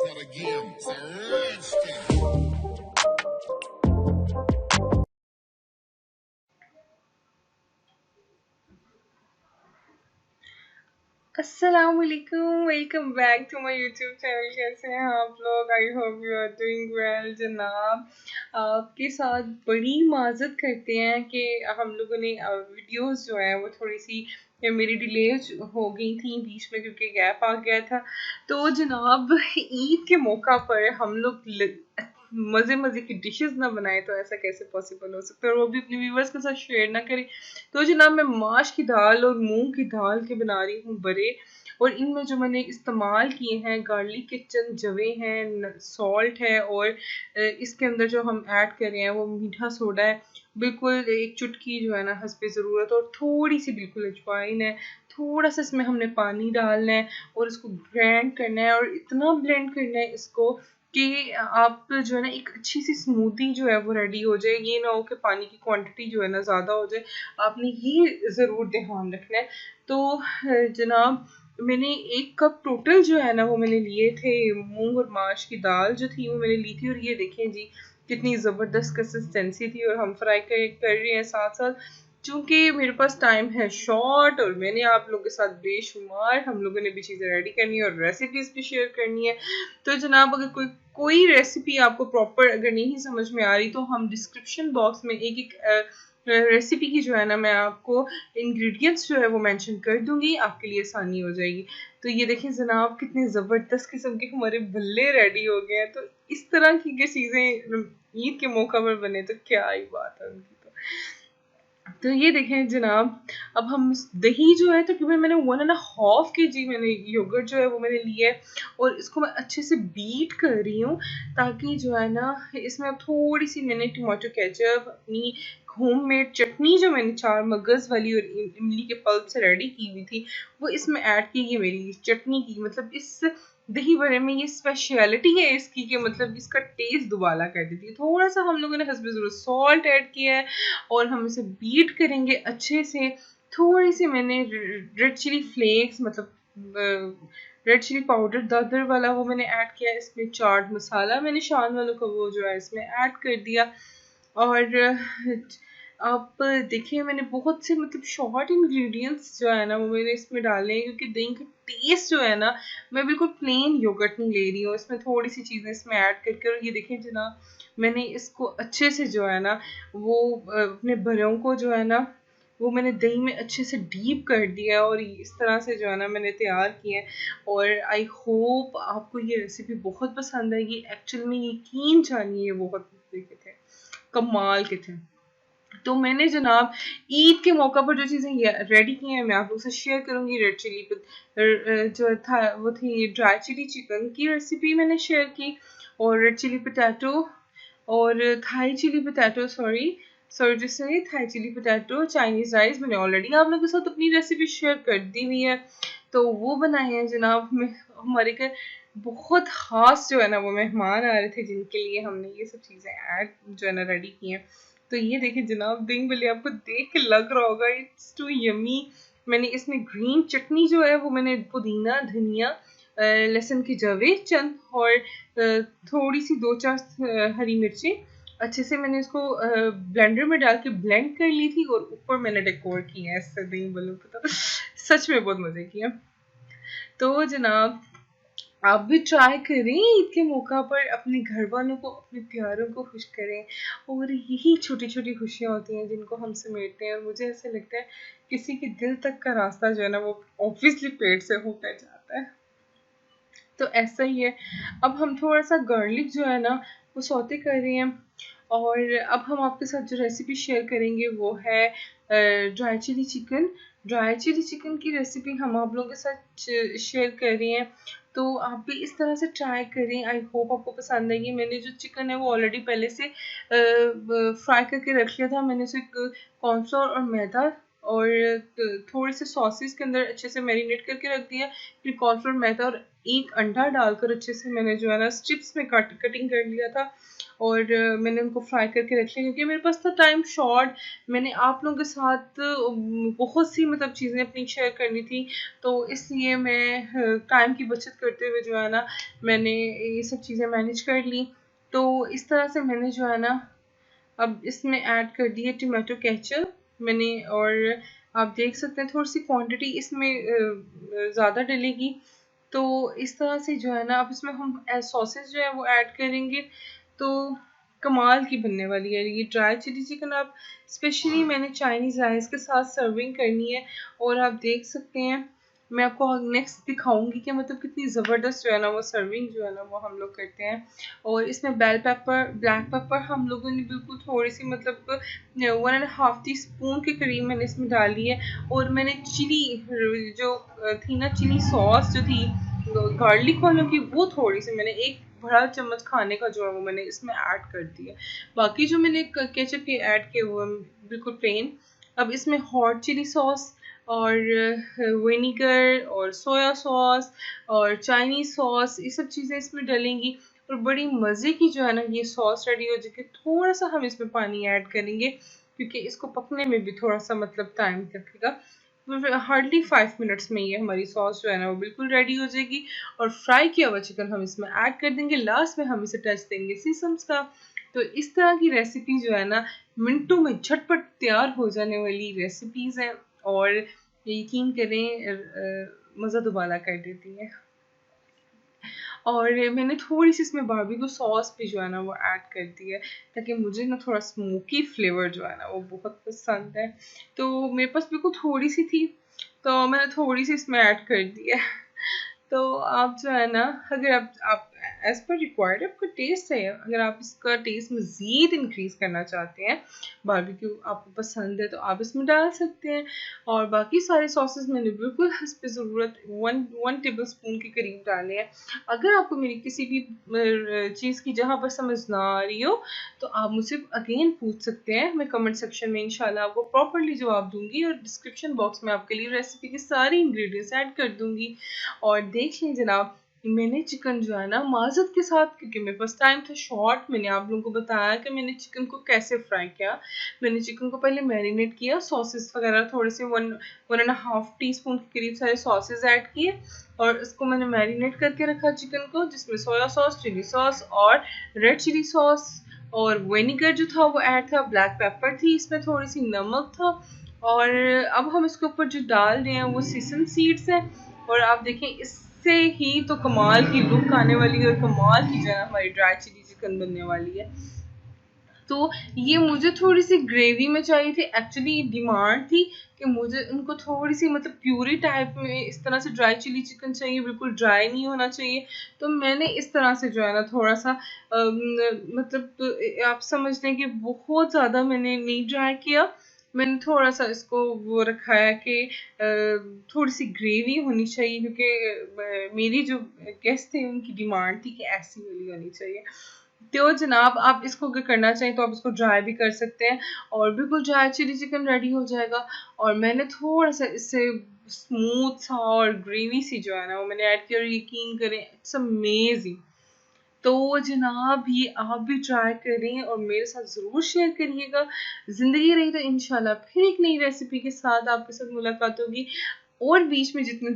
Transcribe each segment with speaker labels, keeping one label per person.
Speaker 1: not a game, it's a rich thing.
Speaker 2: अस्सलामुअलैकुम, welcome back to my YouTube channel. कैसे हैं आप लोग? I hope you are doing well. जनाब, आपके साथ बड़ी माजत करते हैं कि हम लोगों ने वीडियोस जो है वो थोड़ी सी मेरी डिले हो गई थी बीच में क्योंकि गैप आ गया था। तो जनाब, ईद के मौका पर हम लोग मज़े मज़े की डिशेस ना बनाए तो ऐसा कैसे पॉसिबल हो सकता है, और वो भी अपने व्यूवर्स के साथ शेयर ना करें। तो जनाब, मैं माश की दाल और मूंग की दाल के बना रही हूँ बड़े। और इनमें जो मैंने इस्तेमाल किए हैं गार्लिक के चंद जवे हैं, सॉल्ट है, और इसके अंदर जो हम ऐड कर रहे हैं वो मीठा सोडा है, बिल्कुल एक चुटकी जो है ना हस्बे ज़रूरत, और थोड़ी सी बिल्कुल अजवाइन है। थोड़ा सा इसमें हमने पानी डालना है और इसको ग्राइंड करना है, और इतना ब्लेंड करना है इसको कि आप जो है ना एक अच्छी सी स्मूदी जो है वो रेडी हो जाए। ये ना हो कि पानी की क्वांटिटी जो है ना ज़्यादा हो जाए, आपने ये ज़रूर ध्यान रखना है। तो जनाब, मैंने 1 कप टोटल जो है ना वो मैंने लिए थे। मूंग और माश की दाल जो थी वो मैंने ली थी, और ये देखें जी कितनी ज़बरदस्त कंसिस्टेंसी थी। और हम फ्राई कर रहे हैं साथ साथ, चूंकि मेरे पास टाइम है शॉर्ट और मैंने आप लोगों के साथ बेशुमार हम लोगों ने भी चीज़ें रेडी करनी है और रेसिपीज भी शेयर करनी है। तो जनाब, अगर कोई कोई रेसिपी आपको प्रॉपर अगर नहीं समझ में आ रही तो हम डिस्क्रिप्शन बॉक्स में एक एक रेसिपी की जो है ना मैं आपको इंग्रेडिएंट्स जो है वो मेंशन कर दूंगी, आपके लिए आसानी हो जाएगी। तो ये देखें जनाब, कितने ज़बरदस्त किस्म के हमारे भल्ले रेडी हो गए हैं। तो इस तरह की चीज़ें ईद के मौका पर बने तो क्या ही बात है उनकी। तो ये देखें जनाब, अब हम दही जो है तकरीबन मैंने 1.5 kg मैंने योगर्ट जो है वो मैंने लिया है, और इसको मैं अच्छे से बीट कर रही हूँ ताकि जो है ना इसमें अब थोड़ी सी मैंने टमाटो केचप, अपनी होममेड चटनी जो मैंने 4 मगज़ वाली और इमली के पल्प से रेडी की हुई थी वो इसमें ऐड की। ये मेरी चटनी की मतलब इस दही बड़े में ये स्पेशलिटी है इसकी कि मतलब इसका टेस्ट दुबाला कर देती है। थोड़ा सा हम लोगों ने हस्बे ज़रूरत सॉल्ट ऐड किया है और हम इसे बीट करेंगे अच्छे से। थोड़ी सी मैंने रेड चिली फ्लेक्स मतलब रेड चिली पाउडर दादर वाला वो मैंने ऐड किया। इसमें चाट मसाला मैंने शान वालों का वो जो है इसमें ऐड कर दिया। और आप देखिए मैंने बहुत से मतलब शॉर्ट इंग्रेडिएंट्स जो है ना वो मैंने इसमें डाले हैं क्योंकि दही का टेस्ट जो है ना, मैं बिल्कुल प्लेन योगर्ट नहीं ले रही हूँ, इसमें थोड़ी सी चीज़ें इसमें ऐड करके। और ये देखें जनाब, मैंने इसको अच्छे से जो है ना वो अपने भरों को जो है ना वो मैंने दही में अच्छे से डीप कर दिया, और इस तरह से जो है ना मैंने तैयार किया है। और आई होप आपको ये रेसिपी बहुत पसंद आएगी। एक्चुअल में यकीन जानिए बहुत मजे के थे, कमाल के थे। तो मैंने जनाब ईद के मौका पर जो चीज़ें रेडी की हैं मैं आप लोगों से शेयर करूंगी। रेड चिली जो था वो थी ड्राई चिली चिकन की रेसिपी मैंने शेयर की, और रेड चिली पोटैटो और Thai chilli potato sorry sorry to say Thai chilli potato Chinese rice मैंने ऑलरेडी आप लोगों के साथ अपनी रेसिपी शेयर कर दी हुई है। तो वो बनाए हैं जनाब। में हमारे घर बहुत खास जो है ना वो मेहमान आ रहे थे जिनके लिए हमने ये सब चीज़ें ऐड जो है ना रेडी की हैं। तो ये देखिए जनाब, दही बल्ले आपको देख के लग रहा होगा इट्स टू यमी। मैंने इसमें ग्रीन चटनी जो है वो मैंने पुदीना धनिया लहसुन की जवे चंद और थोड़ी सी 2-4 हरी मिर्ची अच्छे से मैंने इसको ब्लेंडर में डाल के ब्लेंड कर ली थी, और ऊपर मैंने डेकोर किया है इससे दही बल्लों को। तो सच में बहुत मजे किया। तो जनाब, आप भी ट्राई करें ईद के मौका पर, अपने घर वालों को अपने प्यारों को खुश करें। और यही छोटी छोटी खुशियाँ होती हैं जिनको हम समेटते हैं, और मुझे ऐसा लगता है किसी के दिल तक का रास्ता जो है ना वो ऑब्वियसली पेट से होकर जाता है। तो ऐसा ही है। अब हम थोड़ा सा गार्लिक जो है ना वो सौते कर रहे हैं, और अब हम आपके साथ जो रेसिपी शेयर करेंगे वो है dry chilli chicken. Dry chilli chicken की रेसिपी हम आप लोगों के साथ शेयर कर रहे हैं। तो आप भी इस तरह से ट्राई करें, आई होप आपको पसंद आएगी। मैंने जो चिकन है वो ऑलरेडी पहले से फ्राई करके रख लिया था। मैंने उसे कॉर्नफ्लोर और मैदा और थोड़े से सॉसेस के अंदर अच्छे से मैरिनेट करके रख दिया। फिर कॉर्नफ्लोर मैदा और एक अंडा डालकर अच्छे से मैंने जो है ना स्ट्रिप्स में कटिंग कर लिया था। और मैंने उनको फ्राई करके रख लिया क्योंकि मेरे पास था टाइम शॉर्ट। मैंने आप लोगों के साथ बहुत सी मतलब चीज़ें अपनी शेयर करनी थी, तो इसलिए मैं टाइम की बचत करते हुए जो है ना मैंने ये सब चीज़ें मैनेज कर ली। तो इस तरह से मैंने जो है ना अब इसमें ऐड कर दी है टमाटो केचप मैंने। और आप देख सकते हैं थोड़ी सी क्वांटिटी इसमें ज़्यादा डलेगी। तो इस तरह से जो है ना अब इसमें हम सॉसेस जो है वो ऐड करेंगे, तो कमाल की बनने वाली है ये ड्राई चिली चिकन। आप स्पेशली मैंने चाइनीज़ राइस के साथ सर्विंग करनी है। और आप देख सकते हैं मैं आपको नेक्स्ट दिखाऊंगी कि मतलब कितनी ज़बरदस्त जो है ना वो सर्विंग जो है ना वो हम लोग करते हैं। और इसमें बेल पेपर ब्लैक पेपर हम लोगों ने बिल्कुल थोड़ी सी मतलब 1.5 टीस्पून के करीब मैंने इसमें डाली है। और मैंने चिली जो थी ना चिली सॉस जो थी गार्लिक वालों की वो थोड़ी सी मैंने एक बड़ा चम्मच खाने का जो है वो मैंने इसमें ऐड कर दिया। बाकी जो मैंने केचप के ऐड किए वो बिल्कुल प्लेन। अब इसमें हॉट चिली सॉस और विनीगर और सोया सॉस और चाइनीज सॉस ये सब चीज़ें इसमें डलेंगी और बड़ी मज़े की जो है ना ये सॉस रेडी हो जाएगी। थोड़ा सा हम इसमें पानी ऐड करेंगे क्योंकि इसको पकने में भी थोड़ा सा मतलब टाइम लगेगा। हार्डली 5 मिनट्स में ये हमारी सॉस जो है ना वो बिल्कुल रेडी हो जाएगी। और फ्राई किया हुआ चिकन हम इसमें ऐड कर देंगे। लास्ट में हम इसे टच देंगे सीसम्स का। तो इस तरह की रेसिपी जो है ना मिनटों में झटपट तैयार हो जाने वाली रेसिपीज़ हैं और यकीन करें मज़ा दोबारा कर देती है। और मैंने थोड़ी सी इसमें बारबेक्यू सॉस भी जो है ना वो ऐड कर दी है ताकि मुझे ना थोड़ा स्मोकी फ्लेवर जो है ना वो बहुत पसंद है। तो मेरे पास बिल्कुल थोड़ी सी थी तो मैंने थोड़ी सी इसमें ऐड कर दी है। तो आप जो है ना अगर आप एज पर रिक्वायर्ड आपका टेस्ट है, अगर आप इसका टेस्ट मज़ीद इंक्रीज करना चाहते हैं, बारबेक्यू आपको पसंद है तो आप इसमें डाल सकते हैं। और बाकी सारे सॉसेस मैंने बिल्कुल हस्ब ज़रूरत वन टेबल स्पून के करीब डाले हैं। अगर आपको मेरी किसी भी चीज़ की जहाँ पर समझ ना आ रही हो तो आप मुझसे अगेन पूछ सकते हैं। मैं कमेंट सेक्शन में इंशाल्लाह आपको प्रॉपरली जवाब दूंगी और डिस्क्रिप्शन बॉक्स में आपके लिए रेसिपी की सारी इंग्रेडिएंट्स ऐड कर दूंगी। और देख लें जनाब मैंने चिकन जो है ना माजत के साथ क्योंकि मेरे पास टाइम था शॉर्ट मैंने आप लोगों को बताया कि मैंने चिकन को कैसे फ्राई किया। मैंने चिकन को पहले मैरिनेट किया सॉसेस वगैरह थोड़े से 1.5 टीस्पून के करीब सारे सॉसेस ऐड किए और इसको मैंने मैरिनेट करके रखा चिकन को जिसमें सोया सॉस चिली सॉस और रेड चिली सॉस और विनेगर जो था वो ऐड था। ब्लैक पेपर थी इसमें थोड़ी सी नमक था। और अब हम इसके ऊपर जो डाल रहे हैं वो सीसम सीड्स है। और आप देखें इससे ही तो कमाल की लुक आने वाली है और कमाल की जो है हमारी ड्राई चिली चिकन बनने वाली है। तो ये मुझे थोड़ी सी ग्रेवी में चाहिए थी। एक्चुअली डिमांड थी कि मुझे उनको थोड़ी सी मतलब प्यूरी टाइप में इस तरह से ड्राई चिली चिकन चाहिए, बिल्कुल ड्राई नहीं होना चाहिए। तो मैंने इस तरह से जो है ना थोड़ा सा मतलब आप समझ लें कि बहुत ज़्यादा मैंने नहीं ड्राई किया। मैंने थोड़ा सा इसको वो रखा है कि थोड़ी सी ग्रेवी होनी चाहिए क्योंकि मेरी जो गेस्ट थे उनकी डिमांड थी कि ऐसी वाली होनी चाहिए। तो जनाब आप इसको अगर करना चाहें तो आप इसको ड्राई भी कर सकते हैं और बिल्कुल ड्राई चिली चिकन रेडी हो जाएगा। और मैंने थोड़ा सा इससे स्मूथ सा और ग्रेवी सी जो है ना वो मैंने ऐड किया और यकीन करें इट्स अमेजिंग। तो जनाब ये आप भी ट्राई करें और मेरे साथ ज़रूर शेयर करिएगा। ज़िंदगी रही तो इंशाल्लाह फिर एक नई रेसिपी के साथ आपके साथ मुलाकात होगी। और बीच में जितने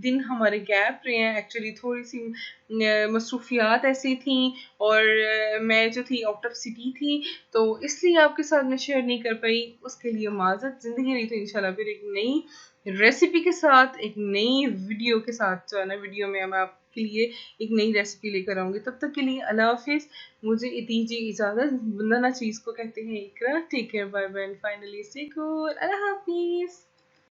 Speaker 2: दिन हमारे गैप रहे हैं एक्चुअली थोड़ी सी मसरूफियात ऐसी थी और मैं जो थी आउट ऑफ सिटी थी तो इसलिए आपके साथ मैं शेयर नहीं कर पाई, उसके लिए माजरत। ज़िंदगी रही तो इंशाल्लाह फिर एक नई रेसिपी के साथ एक नई वीडियो के साथ जो है ना वीडियो में मैं आपके लिए एक नई रेसिपी लेकर आऊँगी। तब तक के लिए अल्लाह हाफिज़। मुझे दीजिए इजाज़त। वंदना चीज़ को कहते हैं इकरा। Take care bye bye finally से अल्लाह हाफिज़।